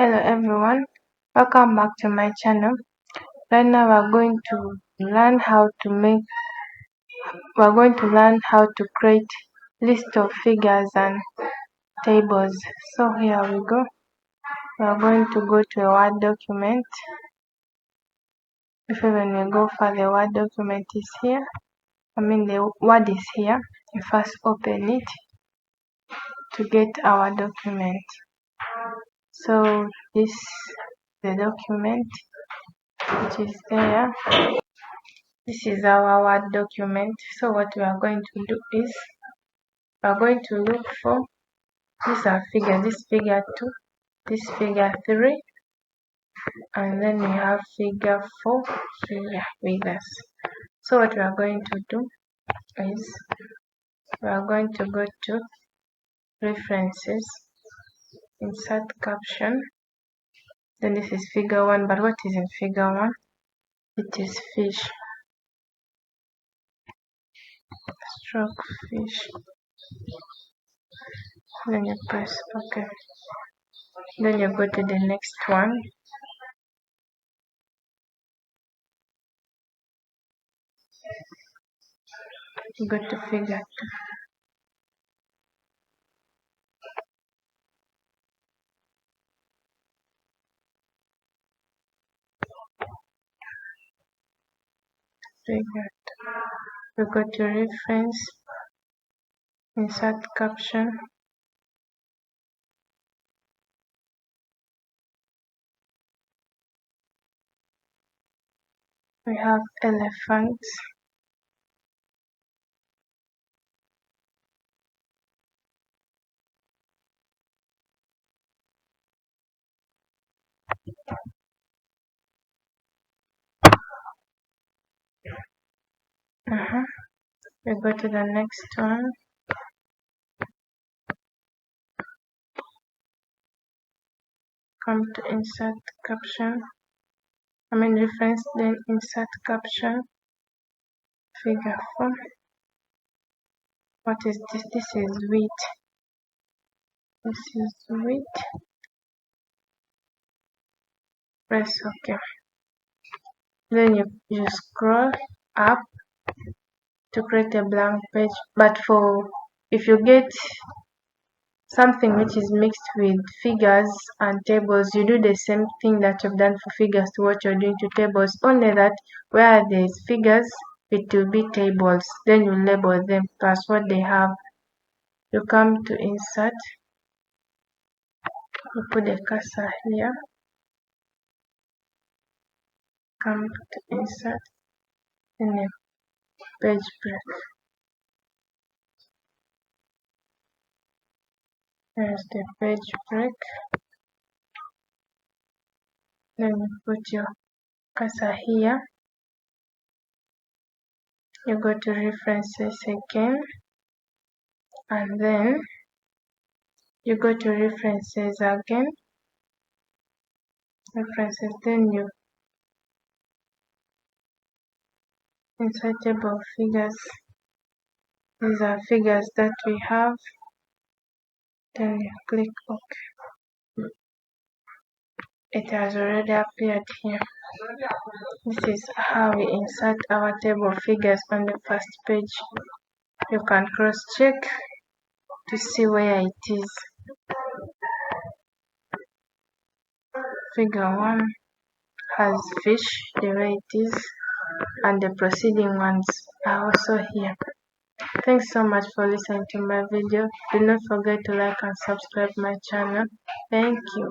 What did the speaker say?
Hello everyone, welcome back to my channel. Right now we're going to learn how to create list of figures and tables. So here we go. We're going to go to a Word document. Before when we go for the Word document is here. The Word is here. You first open it to get our document. So this is the document which is there. This is our Word document. So what we are going to do is we are going to look for these are figures, this figure 2, this figure 3, and then we have figure 4 here with us. So what we are going to do is we are going to go to references, insert caption. Then this is figure 1, but what is in figure 1? It is fish, stroke fish. Then you press OK. Then you go to the next one. Go to figure 2. Figure 2. We go to reference, insert caption. We have elephants. We go to the next one. Come to insert caption. Reference, then insert caption. Figure 4. What is this? This is wheat. This is wheat. Press OK. Then you scroll up to create a blank page. But if you get something which is mixed with figures and tables, you do the same thing that you've done for figures to what you're doing to tables, only that where there's figures it will be tables. Then you label them plus what they have. You come to insert, you put the cursor here, come to insert, and a page break. There's the page break. Then you put your cursor here. You go to references again, and then you go to references again. References, then you insert table of figures. These are figures that we have. Then you click OK. It has already appeared here. This is how we insert our table of figures on the first page. You can cross check to see where it is. Figure 1 has fish the way it is, and the preceding ones are also here. Thanks so much for listening to my video. Do not forget to like and subscribe my channel. Thank you.